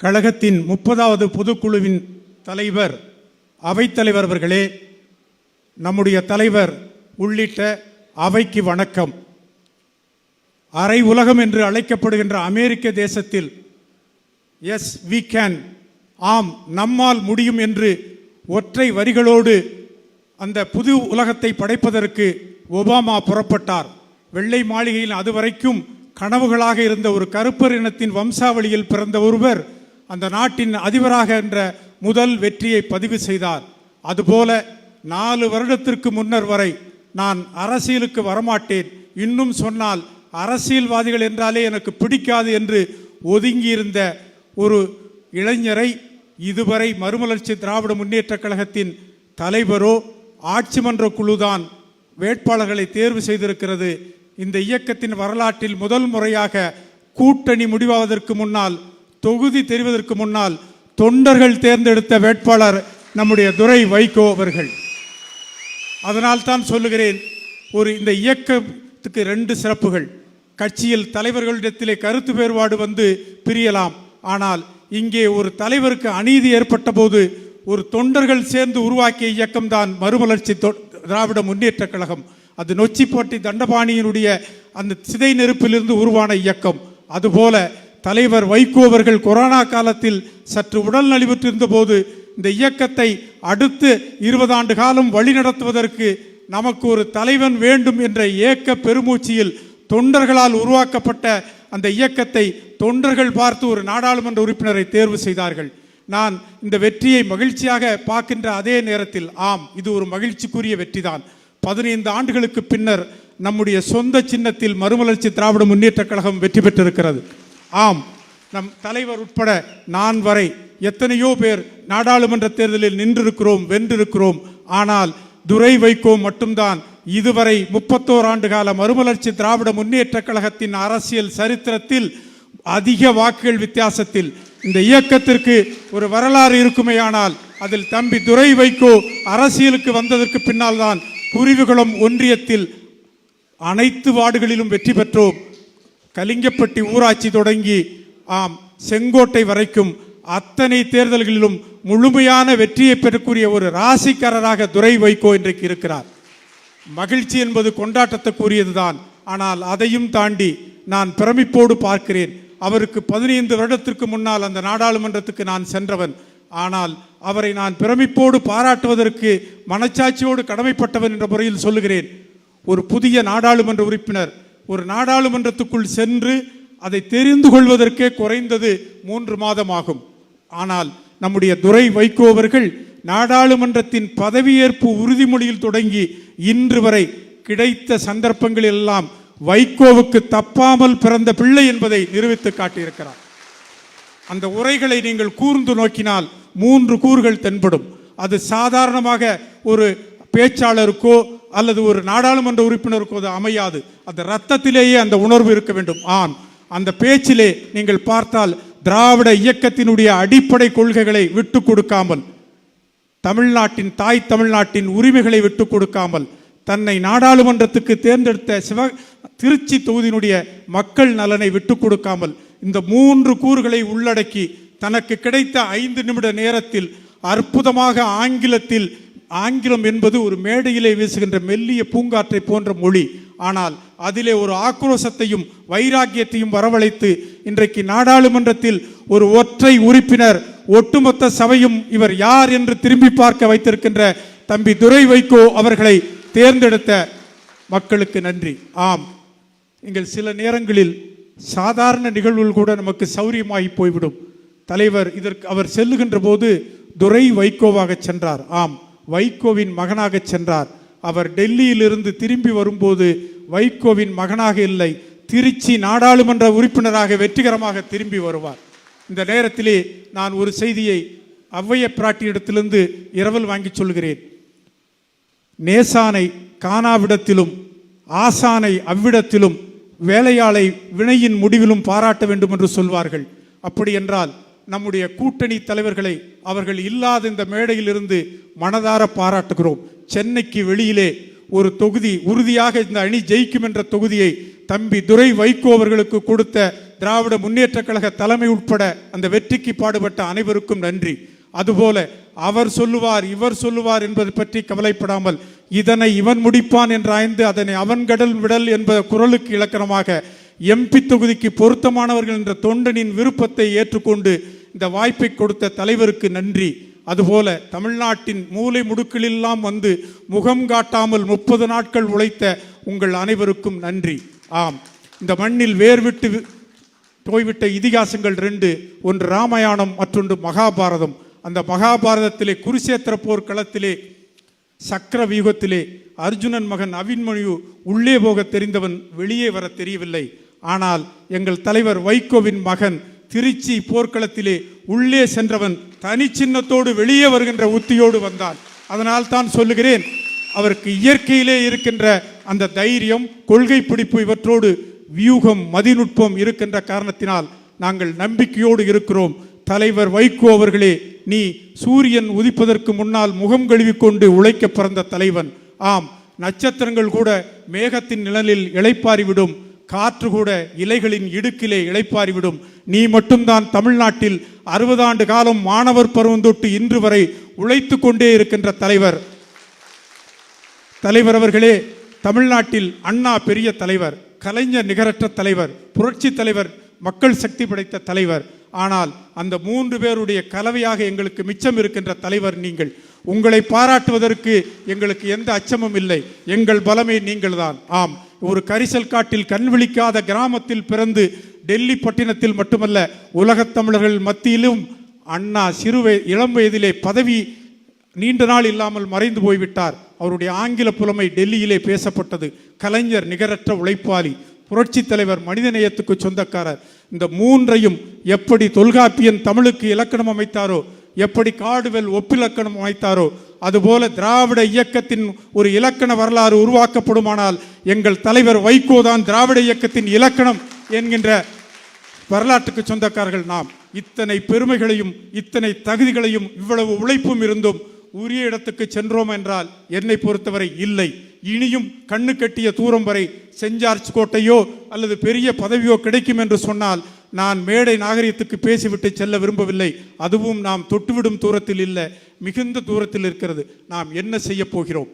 கழகத்தின் 30வது பொதுக்குழுவின் தலைவர், அவைத்தலைவர் அவர்களே, நம்முடைய தலைவர் உள்ளிட்ட அவைக்கு வணக்கம். அரை உலகம் என்று அழைக்கப்படுகின்ற அமெரிக்க தேசத்தில் எஸ் வி கேன், ஆம் நம்மால் முடியும் என்று ஒற்றை வரிகளோடு அந்த புது உலகத்தை படைப்பதற்கு ஒபாமா புறப்பட்டார். வெள்ளை மாளிகையில் அதுவரைக்கும் கனவுகளாக இருந்த ஒரு கருப்பர் இனத்தின் வம்சாவளியில் பிறந்த ஒருவர் அந்த நாட்டின் அதிபராக என்ற முதல் வெற்றியை பதிவு செய்தார். அதுபோல 4 வருடத்திற்கு முன்னர் வரை நான் அரசியலுக்கு வரமாட்டேன், இன்னும் சொன்னால் அரசியல்வாதிகள் என்றாலே எனக்கு பிடிக்காது என்று ஒதுங்கியிருந்த ஒரு இளைஞரை இதுவரை மறுமலர்ச்சி திராவிட முன்னேற்ற கழகத்தின் தலைவரோ ஆட்சி மன்ற குழுதான் வேட்பாளர்களை தேர்வு செய்திருக்கிறது. இந்த இயக்கத்தின் வரலாற்றில் முதல் முறையாக கூட்டணி முடிவாவதற்கு முன்னால், தொகுதி தெரிவதற்கு முன்னால் தொண்டர்கள் தேர்ந்தெடுத்த வேட்பாளர் நம்முடைய துரை வைகோ அவர்கள். அதனால் தான் சொல்லுகிறேன், இந்த இயக்கத்துக்கு 2 சிறப்புகள். கட்சியில் தலைவர்களிடத்திலே கருத்து வேறுபாடு வந்து பிரியலாம், ஆனால் இங்கே ஒரு தலைவருக்கு அநீதி ஏற்பட்ட போது ஒரு தொண்டர்கள் சேர்ந்து உருவாக்கிய இயக்கம்தான் மறுமலர்ச்சி திராவிட முன்னேற்ற கழகம். அது நொச்சிப்பட்டி தண்டபாணியினுடைய அந்த சிதை நெருப்பிலிருந்து உருவான இயக்கம். அதுபோல தலைவர் வைகோ அவர்கள் கொரோனா காலத்தில் சற்று உடல் நலிவுற்றிருந்த போது இந்த இயக்கத்தை அடுத்து 20 ஆண்டு காலம் வழிநடத்துவதற்கு நமக்கு ஒரு தலைவன் வேண்டும் என்ற ஏக்க பெருமூச்சியில் தொண்டர்களால் உருவாக்கப்பட்ட அந்த இயக்கத்தை தொண்டர்கள் பார்த்து ஒரு நாடாளுமன்ற உறுப்பினரை தேர்வு செய்தார்கள். நான் இந்த வெற்றியை மகிழ்ச்சியாக பார்க்கின்ற அதே நேரத்தில், ஆம் இது ஒரு மகிழ்ச்சிக்குரிய வெற்றிதான். 15 ஆண்டுகளுக்கு பின்னர் நம்முடைய சொந்த சின்னத்தில் மறுமலர்ச்சி திராவிட முன்னேற்ற கழகம் வெற்றி பெற்றிருக்கிறது. ஆம், நம் தலைவர் உட்பட நான் வரை எத்தனையோ பேர் நாடாளுமன்ற தேர்தலில் நின்றிருக்கிறோம், வென்றிருக்கிறோம். ஆனால் துரை வைகோ மட்டும்தான் இதுவரை 31 ஆண்டு கால மறுமலர்ச்சி திராவிட முன்னேற்ற கழகத்தின் அரசியல் சரித்திரத்தில் அதிக வாக்குகள் வித்தியாசத்தில் இந்த இயக்கத்திற்கு ஒரு வரலாறு இருக்குமேயானால் அதில் தம்பி துரை வைகோ அரசியலுக்கு வந்ததற்கு பின்னால் தான். குருவிகுளம் ஒன்றியத்தில் அனைத்து வார்டுகளிலும் வெற்றி பெற்றோம். கலிங்கப்பட்டி ஊராட்சி தொடங்கி செங்கோட்டை வரைக்கும் அத்தனை தேர்தல்களிலும் முழுமையான வெற்றியை பெறக்கூடிய ஒரு ராசிக்காரராக துரை வைகோ இன்றைக்கு இருக்கிறார். மகிழ்ச்சி என்பது கொண்டாட்டத்துக்குரியதுதான். ஆனால் அதையும் தாண்டி நான் பிரமிப்போடு பார்க்கிறேன். அவருக்கு 15 வருடத்திற்கு முன்னால் அந்த நாடாளுமன்றத்துக்கு நான் சென்றவன். ஆனால் அவரை நான் பிரமிப்போடு பாராட்டுவதற்கு மனச்சாட்சியோடு கடமைப்பட்டவன் என்ற முறையில் சொல்லுகிறேன். ஒரு புதிய நாடாளுமன்ற உறுப்பினர் ஒரு நாடாளுமன்றத்துக்குள் சென்று அதை தெரிந்து கொள்வதற்கே குறைந்தது 3 மாதம் ஆகும். ஆனால் நம்முடைய துரை வைகோ அவர்கள் நாடாளுமன்றத்தின் பதவியேற்பு உறுதிமொழியில் தொடங்கி இன்று வரை கிடைத்த சந்தர்ப்பங்கள் எல்லாம் வைகோவுக்கு தப்பாமல் பிறந்த பிள்ளை என்பதை நிரூபித்து காட்டியிருக்கிறார். அந்த உரைகளை நீங்கள் கூர்ந்து நோக்கினால் 3 கூறுகள் தென்படும். அது சாதாரணமாக ஒரு பேச்சாளருக்கோ அல்லது ஒரு நாடாளுமன்ற உறுப்பினருக்கோ அது அமையாது. அந்த ரத்தத்திலேயே அந்த உணர்வு இருக்க வேண்டும். அந்த பேச்சிலே நீங்கள் பார்த்தால் திராவிட இயக்கத்தினுடைய அடிப்படை கொள்கைகளை விட்டு கொடுக்காமல், தமிழ்நாட்டின் தாய் தமிழ்நாட்டின் உரிமைகளை விட்டு கொடுக்காமல், தன்னை நாடாளுமன்றத்துக்கு தேர்ந்தெடுத்த திருச்சி தொகுதியினுடைய மக்கள் நலனை விட்டு கொடுக்காமல், இந்த 3 கூறுகளை உள்ளடக்கி தனக்கு கிடைத்த 5 நிமிட நேரத்தில் அற்புதமாக ஆங்கிலம் என்பது ஒரு மேடையிலே வீசுகின்ற மெல்லிய பூங்காற்றை போன்ற மொழி. ஆனால் அதிலே ஒரு ஆக்ரோஷத்தையும் வைராக்கியத்தையும் வரவழைத்து இன்றைக்கு நாடாளுமன்றத்தில் ஒரு ஒற்றை உறுப்பினர், ஒட்டுமொத்த சபையும் இவர் யார் என்று திரும்பி பார்க்க வைத்திருக்கின்ற தம்பி துரை வைகோ அவர்களை தேர்ந்தெடுத்த மக்களுக்கு நன்றி. எங்கள் சில நேரங்களில் சாதாரண நிகழ்வுகள் கூட நமக்கு சௌரியமாகி போய்விடும். தலைவர் அவர் செல்லுகின்ற போது துரை வைகோவாக சென்றார். வைகோவின் மகனாக சென்றார். அவர் டெல்லியிலிருந்து திரும்பி வரும்போது வைகோவின் மகனாக இல்லை, திருச்சி நாடாளுமன்ற உறுப்பினராக வெற்றிகரமாக திரும்பி வருவார். இந்த நேரத்திலே நான் ஒரு செய்தியை ஔவைய பிராட்டியிடத்திலிருந்து இரவல் வாங்கி சொல்கிறேன். நேசானை காணாவிடத்திலும் ஆசானை அவ்விடத்திலும் வேலையாளை வினையின் முடிவிலும் பாராட்ட வேண்டும் என்று சொல்வார்கள். அப்படி என்றால் நம்முடைய கூட்டணி தலைவர்களை அவர்கள் இல்லாத இந்த மேடையில் இருந்து மனதார பாராட்டுகிறோம். சென்னைக்கு வெளியிலே ஒரு தொகுதி உறுதியாக இந்த அணி ஜெயிக்கும் என்ற தொகுதியை தம்பி துரை வைகோ அவர்களுக்கு கொடுத்த திராவிட முன்னேற்ற கழக தலைமை உட்பட அந்த வெற்றிக்கு பாடுபட்ட அனைவருக்கும் நன்றி. அதுபோல அவர் சொல்லுவார் இவர் சொல்லுவார் என்பது பற்றி கவலைப்படாமல் இதனை இவன் முடிப்பான் என்று ஆய்ந்து அதனை அவன் கடல் விடல் என்ப குரலுக்கு இலக்கணமாக எம்பி தொகுதிக்கு பொருத்தமானவர்கள் என்ற தொண்டனின் விருப்பத்தை ஏற்றுக்கொண்டு இந்த வாய்ப்பை கொடுத்த தலைவருக்கு நன்றி. அதுபோல தமிழ்நாட்டின் மூலை முடுக்கிலெல்லாம் வந்து முகம் காட்டாமல் 30 நாட்கள் உழைத்த உங்கள் அனைவருக்கும் நன்றி. ஆம், இந்த மண்ணில் வேர்விட்டு போய்விட்ட இதிகாசங்கள் 2, ஒன்று ராமாயணம், மற்றொன்று மகாபாரதம். அந்த மகாபாரதத்திலே குருசேத்திர போர்க்களத்திலே சக்கர வியூகத்திலே அர்ஜுனன் மகன் அபிமன்யு உள்ளே போக தெரிந்தவன் வெளியே வர தெரியவில்லை. ஆனால் எங்கள் தலைவர் வைகோவின் மகன் திருச்சி போர்க்களத்திலே உள்ளே சென்றவன் தனி சின்னத்தோடு வெளியே வருகின்ற உத்தியோடு வந்தான். அதனால் தான் சொல்லுகிறேன், அவருக்கு இயற்கையிலே இருக்கின்ற அந்த தைரியம், கொள்கை பிடிப்பு, இவற்றோடு வியூகம், மதிநுட்பம் இருக்கின்ற காரணத்தினால் நாங்கள் நம்பிக்கையோடு இருக்கிறோம். தலைவர் வைகோ அவர்களே, நீ சூரியன் உதிப்பதற்கு முன்னால் முகம் கழுவிக்கொண்டு உழைக்க பிறந்த தலைவன். ஆம், நட்சத்திரங்கள் கூட மேகத்தின் நிழலில் இளைப்பாறிவிடும், காற்று கூட இலைகளின் இடுக்கிலே இளைப்பாறிவிடும். நீ மட்டும்தான் தமிழ்நாட்டில் 60 ஆண்டு காலம் மாணவர் பருவம் தொட்டு இன்று வரை உழைத்து கொண்டே இருக்கின்ற தலைவர். தலைவர் அவர்களே, தமிழ்நாட்டில் அண்ணா பெரிய தலைவர், கலைஞர் நிகரற்ற தலைவர், புரட்சி தலைவர், மக்கள் சக்தி படைத்த தலைவர். ஆனால் அந்த 3 பேருடைய கலவையாக எங்களுக்கு மிச்சம் இருக்கின்ற தலைவர் நீங்கள். உங்களை பாராட்டுவதற்கு எங்களுக்கு எந்த அச்சமும் இல்லை. எங்கள் பலமே நீங்கள்தான். ஆம், ஒரு கரிசல் காட்டில் கண் விழிக்காத கிராமத்தில் பிறந்து டெல்லி பட்டினத்தில் மட்டுமல்ல உலகத் தமிழர்கள் மத்தியிலும் அண்ணா இளம் வயதிலே பதவி நீண்ட நாள் இல்லாமல் மறைந்து போய்விட்டார். அவருடைய ஆங்கில புலமை டெல்லியிலே பேசப்பட்டது. கலைஞர் நிகரற்ற உழைப்பாளி, புரட்சி தலைவர், மனிதநேயத்துக்கு சொந்தக்காரர். இந்த 3ஐயும் எப்படி தொல்காப்பியன் தமிழுக்கு இலக்கணம் அமைத்தாரோ, எப்படி காடுவெல் ஒப்பிலக்கணம் அமைத்தாரோ, அதுபோல திராவிட இயக்கத்தின் ஒரு இலக்கண வரலாறு உருவாக்கப்படுமானால் எங்கள் தலைவர் வைகோ தான் திராவிட இயக்கத்தின் இலக்கணம் என்கின்ற வரலாற்றுக்கு சொந்தக்காரர்கள் நாம். இத்தனை பெருமைகளையும் இத்தனை தகுதிகளையும் இவ்வளவு உழைப்பும் இருந்தும் உரிய இடத்துக்கு சென்றோம் என்றால் என்னை பொறுத்தவரை இல்லை. இனியும் கண்ணு கட்டிய தூரம் வரை சென்ட் ஜார்ஜ் கோட்டையோ அல்லது பெரிய பதவியோ கிடைக்கும் என்று சொன்னால் நான் மேடை நாகரிகத்துக்கு பேசிவிட்டு செல்ல விரும்பவில்லை. அதுவும் நாம் தொட்டுவிடும் தூரத்தில் இல்லை, மிகுந்த தூரத்தில் இருக்கிறது. நாம் என்ன செய்ய போகிறோம்?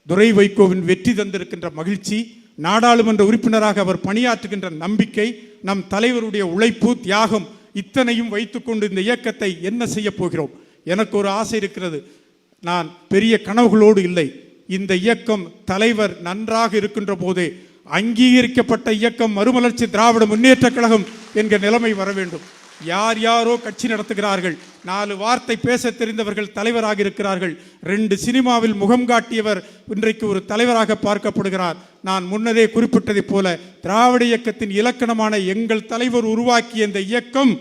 துரை வைகோவின் வெற்றி தந்திருக்கின்ற மகிழ்ச்சி, நாடாளுமன்ற உறுப்பினராக அவர் பணியாற்றுகின்ற நம்பிக்கை, நம் தலைவருடைய உழைப்பு, தியாகம், இத்தனையும் வைத்துக்கொண்டு இந்த இயக்கத்தை என்ன செய்ய போகிறோம்? எனக்கு ஒரு ஆசை இருக்கிறது. நான் பெரிய கனவுகளோடு இல்லை. இந்த இயக்கம் தலைவர் நன்றாக இருக்கின்ற போதே அங்கீகரிக்கப்பட்ட இயக்கம் மறுமலர்ச்சி திராவிட முன்னேற்ற கழகம் என்கிற நிலைமை வர வேண்டும். யார் யாரோ கட்சி நடத்துகிறார்கள், 4 வார்த்தை பேச தெரிந்தவர்கள் தலைவராக இருக்கிறார்கள். 2 சினிமாவில் முகம் காட்டியவர் இன்றைக்கு ஒரு தலைவராக பார்க்கப்படுகிறார். நான் முன்னரே குறிப்பிட்டதை போல திராவிட இயக்கத்தின் இலக்கணமான எங்கள் தலைவர் உருவாக்கிய இந்த இயக்கம்,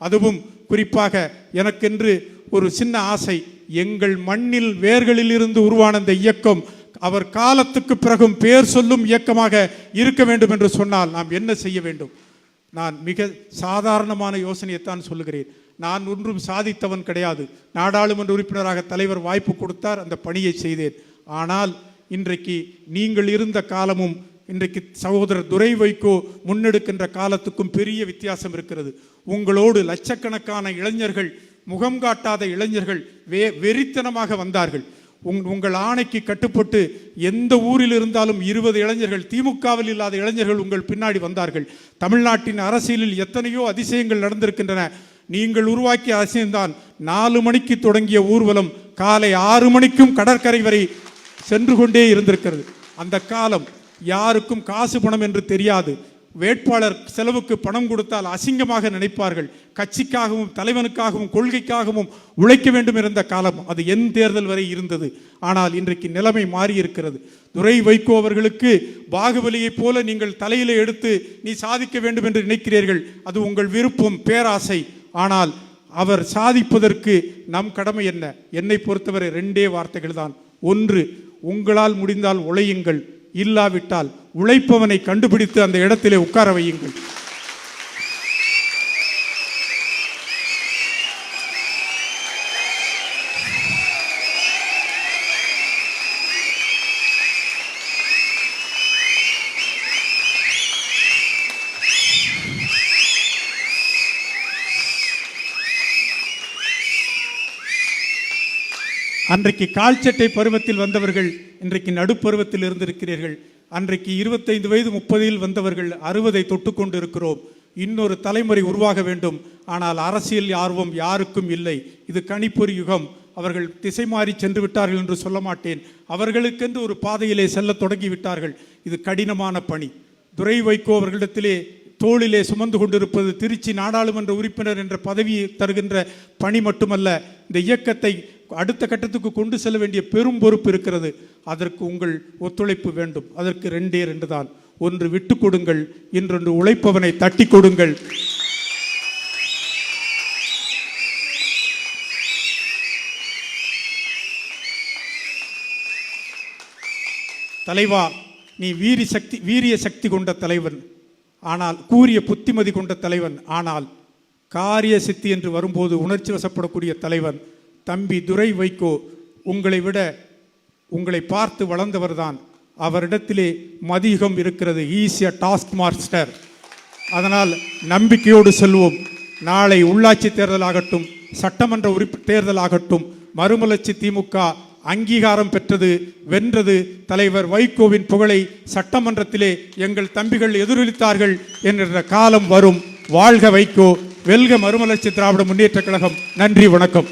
அதுவும் குறிப்பாக எனக்கென்று ஒரு சின்ன ஆசை, எங்கள் மண்ணில் வேர்களில் இருந்து உருவான இந்த இயக்கம் அவர் காலத்துக்கு பிறகும் பேர் சொல்லும் இயக்கமாக இருக்க வேண்டும் என்று சொன்னால் நாம் என்ன செய்ய வேண்டும்? நான் மிக சாதாரணமான யோசனையைத்தான் சொல்லுகிறேன். நான் ஒன்றும் சாதித்தவன் கிடையாது. நாடாளுமன்ற உறுப்பினராக தலைவர் வாய்ப்பு கொடுத்தார், அந்த பணியை செய்தேன். ஆனால் இன்றைக்கு நீங்கள் இருந்த காலமும் இன்றைக்கு சகோதரர் துரை வைகோ முன்னெடுக்கின்ற காலத்துக்கும் பெரிய வித்தியாசம் இருக்கிறது. உங்களோடு லட்சக்கணக்கான இளைஞர்கள், முகம் காட்டாத இளைஞர்கள் வெறித்தனமாக வந்தார்கள். உங்கள் ஆணைக்கு கட்டுப்பட்டு எந்த ஊரில் இருந்தாலும் 20 இளைஞர்கள், திமுகவில் இல்லாத இளைஞர்கள் உங்கள் பின்னாடி வந்தார்கள். தமிழ்நாட்டின் அரசியலில் எத்தனையோ அதிசயங்கள் நடந்திருக்கின்றன. நீங்கள் உருவாக்கிய அதிசயம்தான் 4 மணிக்கு தொடங்கிய ஊர்வலம் காலை 6 மணிக்கும் கடற்கரை வரை சென்று கொண்டே இருந்திருக்கிறது. அந்த காலம் யாருக்கும் காசு பணம் என்று தெரியாது. வேட்பாளர் செலவுக்கு பணம் கொடுத்தால் அசிங்கமாக நினைப்பார்கள். கட்சிக்காகவும் தலைவனுக்காகவும் கொள்கைக்காகவும் உழைக்க வேண்டும் இருந்த காலம் அது என் தேர்தல் வரை இருந்தது. ஆனால் இன்றைக்கு நிலைமை மாறி இருக்கிறது. துரை வைகோ அவர்களுக்கு பாகுபலியைப் போல நீங்கள் தலையிலே எடுத்து நீ சாதிக்க வேண்டும் என்று நினைக்கிறீர்கள். அது உங்கள் விருப்பம், பேராசை. ஆனால் அவர் சாதிப்பதற்கு நம் கடமை என்ன? என்னை பொறுத்தவரை 2 வார்த்தைகள் தான். ஒன்று, உங்களால் முடிந்தால் உழையுங்கள், இல்லாவிட்டால் உழைப்பவனை கண்டுபிடித்து அந்த இடத்திலே உட்கார வையுங்கள். அன்றைக்கு கால்சட்டை பருவத்தில் வந்தவர்கள் இன்றைக்கு நடுப்பருவத்தில் இருந்திருக்கிறீர்கள். அன்றைக்கு 25 வயது 30 வந்தவர்கள் 60 தொட்டுக்கொண்டு இருக்கிறோம். இன்னொரு தலைமுறை உருவாக வேண்டும். ஆனால் அரசியல் ஆர்வம் யாருக்கும் இல்லை. இது கணிப்பொறி யுகம். அவர்கள் திசை மாறி சென்று விட்டார்கள் என்று சொல்ல மாட்டேன். அவர்களுக்கென்று ஒரு பாதையிலே செல்ல தொடங்கி விட்டார்கள். இது கடினமான பணி. துரை வைகோ அவர்களிடத்திலே தோளிலே சுமந்து கொண்டிருப்பது திருச்சி நாடாளுமன்ற உறுப்பினர் என்ற பதவியை தருகின்ற பணி மட்டுமல்ல, இந்த இயக்கத்தை அடுத்த கட்டத்துக்கு கொண்டு செல்ல வேண்டிய பெரும் பொறுப்பு இருக்கிறது. அதற்கு உங்கள் ஒத்துழைப்பு வேண்டும். அதற்கு 2 தான். ஒன்று விட்டு கொடுங்கள், இன்னொன்று உழைப்பவனை தட்டி கொடுங்கள். தலைவா, நீ வீரிய சக்தி கொண்ட தலைவன், ஆனால் கூரிய புத்திமதி கொண்ட தலைவன், ஆனால் காரிய சித்தி என்று வரும்போது உணர்ச்சி வசப்படக்கூடிய தலைவன். தம்பி துரை வைகோ உங்களை விட உங்களை பார்த்து வளர்ந்தவர்தான். அவரிடத்திலே மதியுகம் இருக்கிறது. ஈஸியா டாஸ்க் மாஸ்டர். அதனால் நம்பிக்கையோடு செல்வோம். நாளை உள்ளாட்சி தேர்தலாகட்டும், சட்டமன்ற தேர்தலாகட்டும், மறுமலர்ச்சி திமுக அங்கீகாரம் பெற்றது, வென்றது. தலைவர் வைகோவின் புகழை சட்டமன்றத்திலே எங்கள் தம்பிகள் எதிரொலித்தார்கள் என்கிற காலம் வரும். வாழ்க வைகோ, வெல்க மறுமலர்ச்சி திராவிட முன்னேற்ற கழகம். நன்றி, வணக்கம்.